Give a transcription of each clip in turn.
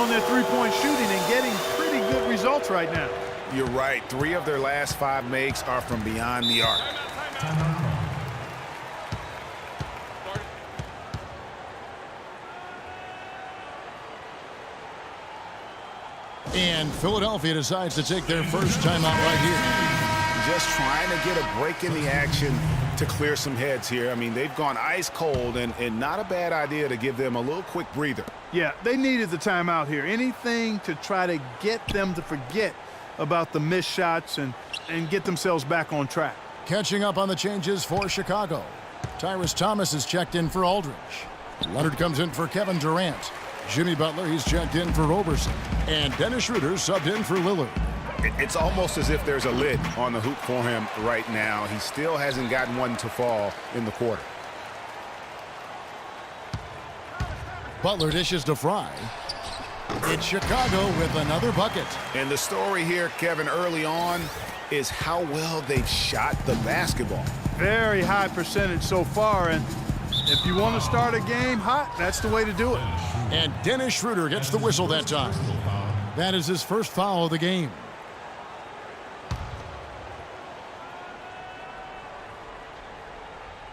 on their three-point shooting and getting pretty good results right now. You're right. 3 of their last 5 makes are from beyond the arc. And Philadelphia decides to take their first timeout right here. Just trying to get a break in the action to clear some heads here. I mean, they've gone ice cold, and not a bad idea to give them a little quick breather. Yeah, they needed the timeout here. Anything to try to get them to forget about the missed shots and get themselves back on track. Catching up on the changes for Chicago. Tyrese Thomas is checked in for Aldridge. Leonard comes in for Kevin Durant. Jimmy Butler, he's checked in for Roberson. And Dennis Schroeder subbed in for Lillard. It's almost as if there's a lid on the hoop for him right now. He still hasn't gotten one to fall in the quarter. Butler dishes to Fry. It's Chicago with another bucket. And the story here, Kevin, early on is how well they've shot the basketball. Very high percentage so far, and if you want to start a game hot, that's the way to do it. And Dennis Schroeder gets the whistle that time. That is his first foul of the game.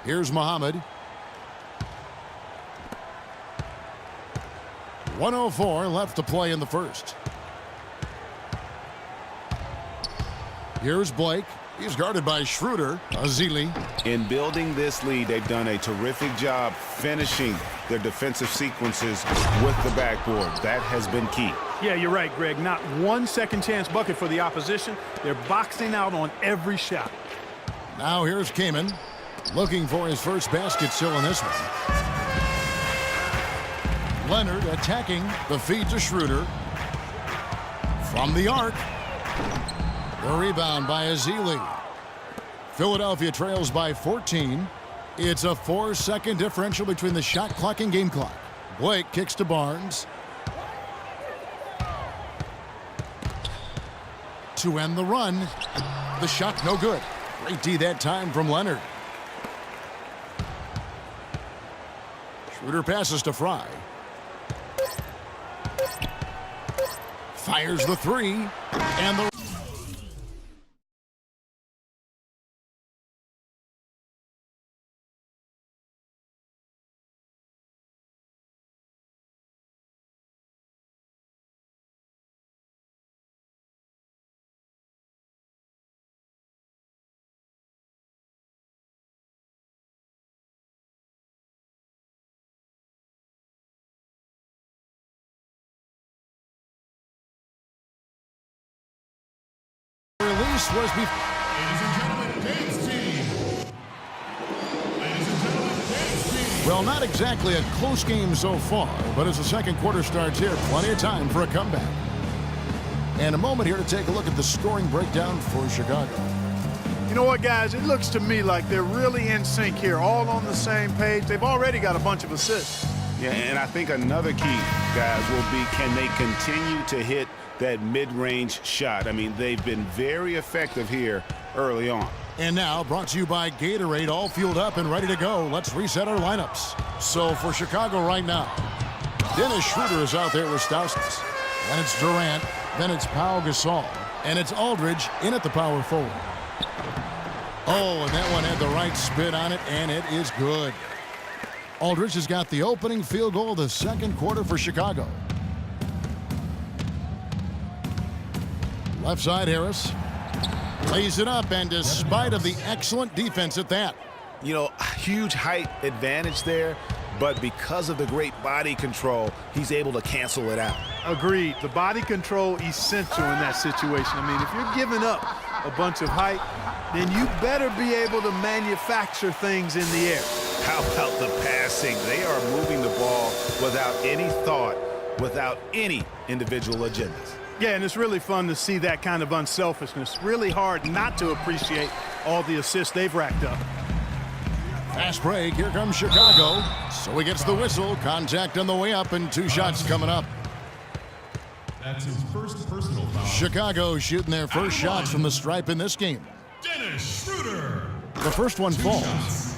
Here's Muhammad. 1:04 left to play in the first. Here's Blake. He's guarded by Schroeder. Azili. In building this lead, they've done a terrific job finishing their defensive sequences with the backboard. That has been key. Yeah, you're right, Greg. Not one second chance bucket for the opposition. They're boxing out on every shot. Now here's Kaman. Looking for his first basket still in this one. Leonard attacking the feed to Schroeder. From the arc. The rebound by Azili. Philadelphia trails by 14. It's a 4-second differential between the shot clock and game clock. Blake kicks to Barnes. To end the run. The shot no good. Great D that time from Leonard. Schroeder passes to Fry. Fires the three. And the release was before. Ladies and gentlemen, dance team. Ladies and gentlemen, dance team. Well, not exactly a close game so far, but as the second quarter starts here, plenty of time for a comeback. And a moment here to take a look at the scoring breakdown for Chicago. You know what, guys? It looks to me like they're really in sync here, all on the same page. They've already got a bunch of assists. Yeah, and I think another key, guys, will be can they continue to hit that mid-range shot. I mean, they've been very effective here early on. And now, brought to you by Gatorade, all fueled up and ready to go. Let's reset our lineups. So for Chicago right now, Dennis Schroeder is out there with Stauskas. Then it's Durant. Then it's Pau Gasol. And it's Aldridge in at the power forward. Oh, and that one had the right spin on it, and it is good. Aldridge has got the opening field goal of the second quarter for Chicago. Left side, Harris lays it up, and despite of the excellent defense at that. You know, huge height advantage there, but because of the great body control, he's able to cancel it out. Agreed. The body control essential in that situation. I mean, if you're giving up a bunch of height, then you better be able to manufacture things in the air. How about the passing? They are moving the ball without any thought, without any individual agendas. Yeah, and it's really fun to see that kind of unselfishness. Really hard not to appreciate all the assists they've racked up. Fast break. Here comes Chicago. So he gets the whistle. Contact on the way up, and 2 shots coming up. That's his first personal foul. Chicago shooting their first shots from the stripe in this game. Dennis Schroeder. The first one falls. Shots.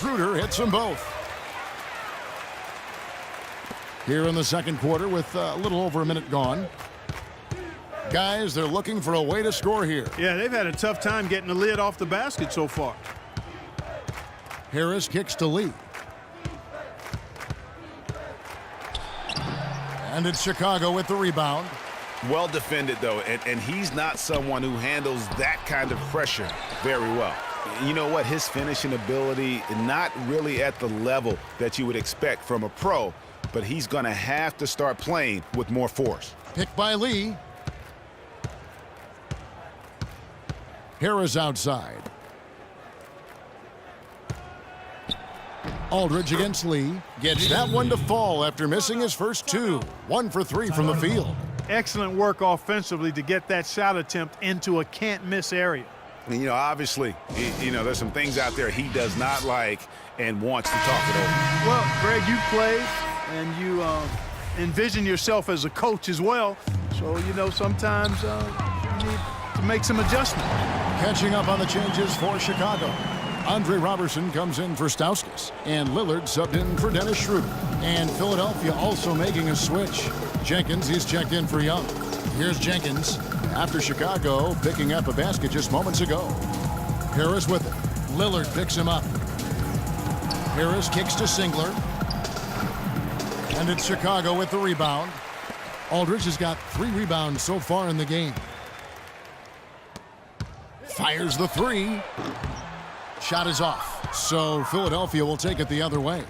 Schroeder hits them both. Here in the second quarter with a little over a minute gone. Guys, they're looking for a way to score here. Yeah, they've had a tough time getting the lid off the basket so far. Harris kicks to Lee. And it's Chicago with the rebound. Well defended, though, and he's not someone who handles that kind of pressure very well. You know what? His finishing ability, not really at the level that you would expect from a pro, but he's going to have to start playing with more force. Picked by Lee. Harris outside. Aldridge against Lee. Gets that one to fall after missing his first two. 1 for 3 from the field. Excellent work offensively to get that shot attempt into a can't-miss area. And, you know, obviously, there's some things out there he does not like and wants to talk it over. Well, Greg, you played and you envision yourself as a coach as well. So, sometimes you need to make some adjustments. Catching up on the changes for Chicago. Andre Robertson comes in for Stauskas, and Lillard subbed in for Dennis Schroeder. And Philadelphia also making a switch. Jenkins, he's checked in for Young. Here's Jenkins after Chicago picking up a basket just moments ago. Harris with it. Lillard picks him up. Harris kicks to Singler. And it's Chicago with the rebound. Aldridge has got 3 rebounds so far in the game. Fires the 3. Shot is off. So Philadelphia will take it the other way.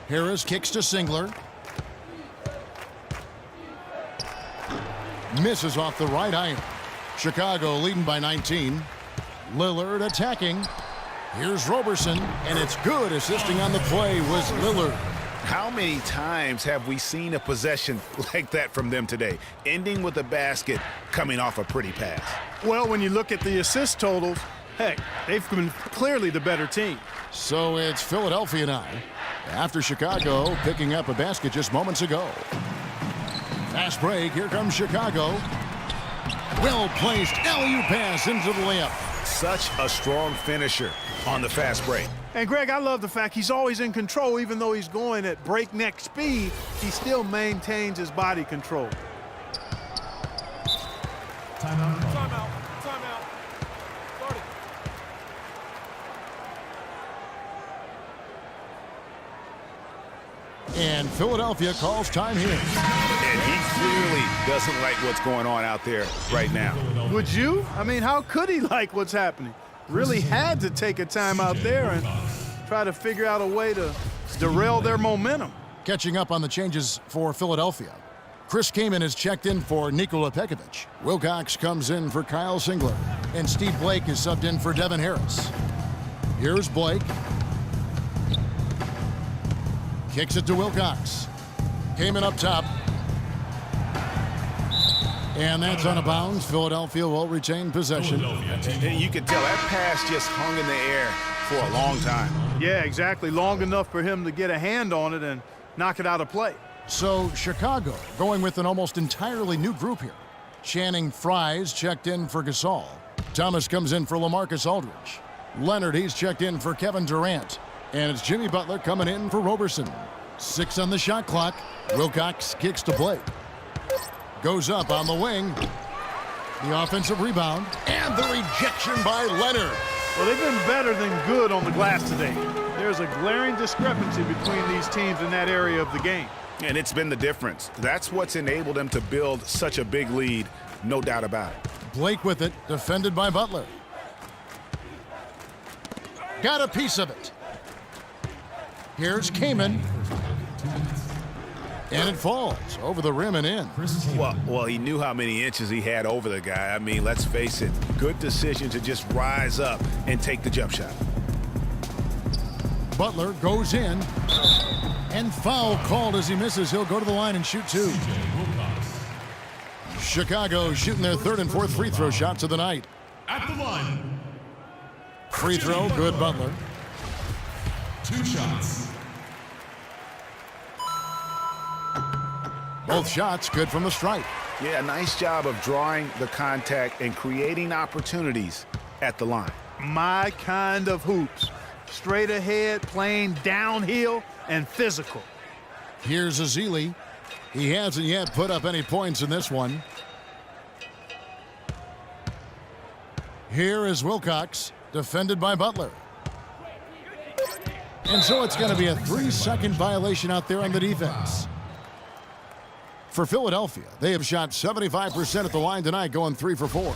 Harris kicks to Singler. Misses off the right iron. Chicago leading by 19. Lillard attacking. Here's Robertson, and it's good. Assisting on the play was Lillard. How many times have we seen a possession like that from them today, ending with a basket coming off a pretty pass? Well, when you look at the assist totals, heck, they've been clearly the better team. So it's Philadelphia now, after Chicago picking up a basket just moments ago. Fast break, here comes Chicago. Well-placed alley-oop pass into the layup. Such a strong finisher on the fast break. And, Greg, I love the fact he's always in control. Even though he's going at breakneck speed, he still maintains his body control. Timeout. Timeout. Timeout. Started. And Philadelphia calls time here. And he clearly doesn't like what's going on out there right now. Would you? I mean, how could he like what's happening? Really had to take a time out there and try to figure out a way to derail their momentum. Catching up on the changes for Philadelphia. Chris Kaman is checked in for Nikola Pekovic. Wilcox comes in for Kyle Singler. And Steve Blake is subbed in for Devin Harris. Here's Blake. Kicks it to Wilcox. Kaman up top. And that's out of bounds. Philadelphia will retain possession. And you can tell that pass just hung in the air for a long time. Yeah, exactly. Long enough for him to get a hand on it and knock it out of play. So Chicago going with an almost entirely new group here. Channing Frye's checked in for Gasol. Thomas comes in for LaMarcus Aldridge. Leonard, he's checked in for Kevin Durant. And it's Jimmy Butler coming in for Robertson. 6 on the shot clock. Wilcox kicks to Blake. Goes up on the wing. The offensive rebound. And the rejection by Leonard. Well, they've been better than good on the glass today. There's a glaring discrepancy between these teams in that area of the game. And it's been the difference. That's what's enabled them to build such a big lead, no doubt about it. Blake with it, defended by Butler. Got a piece of it. Here's Kaman. And it falls over the rim and in. Well, he knew how many inches he had over the guy. I mean, let's face it, good decision to just rise up and take the jump shot. Butler goes in. And foul called as he misses. He'll go to the line and shoot 2. Chicago shooting their 3rd and 4th free throw shots of the night. At the line. Free throw, good Butler. 2 shots. Both shots good from the stripe. Yeah, nice job of drawing the contact and creating opportunities at the line. my kind of hoops. Straight ahead, playing downhill, and physical. Here's Ezeli. He hasn't yet put up any points in this one. Here is Wilcox, defended by Butler. And so it's going to be a 3-second violation out there on the defense. For Philadelphia, they have shot 75% at the line tonight, going 3 for 4.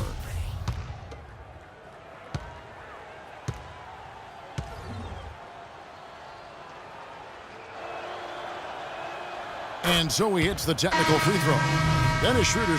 And so he hits the technical free throw. Dennis Schroeder.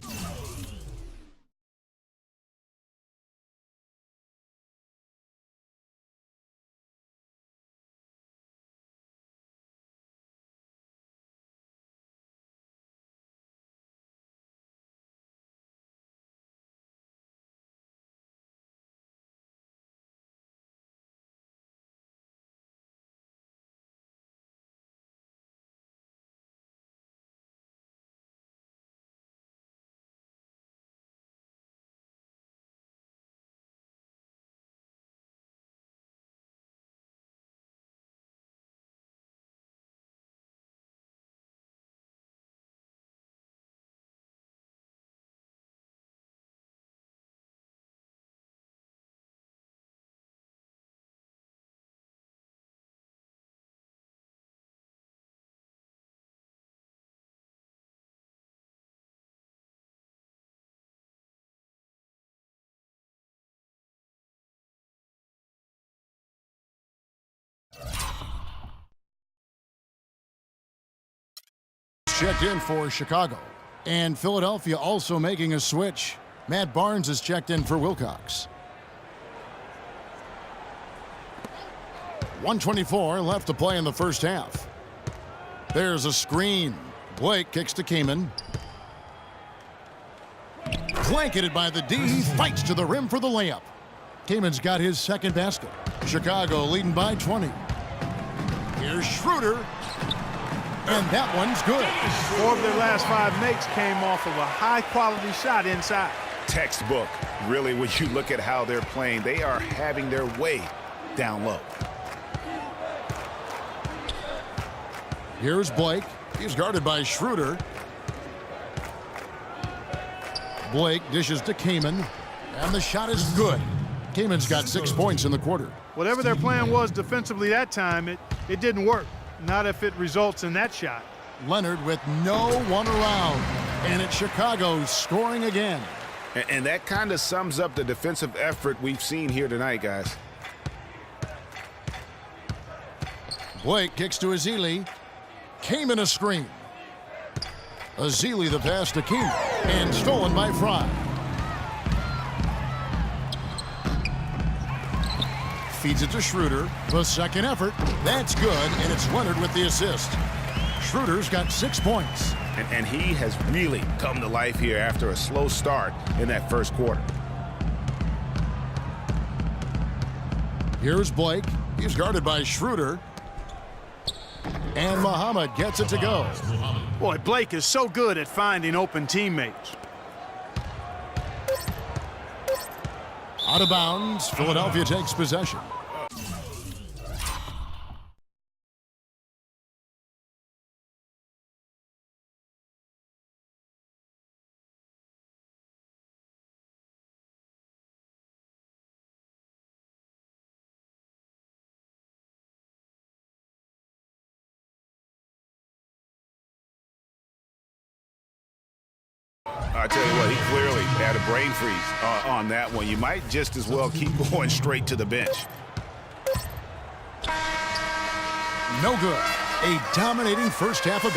Checked in for Chicago. And Philadelphia also making a switch. Matt Barnes is checked in for Wilcox. 1:24 left to play in the first half. There's a screen. Blake kicks to Kaman. Blanketed by the D. He fights to the rim for the layup. Kaman's got his second basket. Chicago leading by 20. Here's Schroeder. And that one's good. 4 of their last 5 makes came off of a high-quality shot inside. Textbook. Really, when you look at how they're playing, they are having their way down low. Here's Blake. He's guarded by Schroeder. Blake dishes to Kaman. And the shot is good. Kaman's got 6 points in the quarter. Whatever their plan was defensively that time, it didn't work. Not if it results in that shot. Leonard with no one around. And it's Chicago scoring again. And that kind of sums up the defensive effort we've seen here tonight, guys. Blake kicks to Ezeli. Kaman a screen. Ezeli the pass to Kaman. And stolen by Fry. Feeds it to Schroeder. The second effort. That's good, and it's Leonard with the assist. Schroeder's got 6 points. And he has really come to life here after a slow start in that first quarter. Here's Blake. He's guarded by Schroeder. And Muhammad gets it to go. Boy, Blake is so good at finding open teammates. Out of bounds. Philadelphia takes possession. I tell you what, he clearly had a brain freeze on that one. You might just as well keep going straight to the bench. No good. A dominating first half of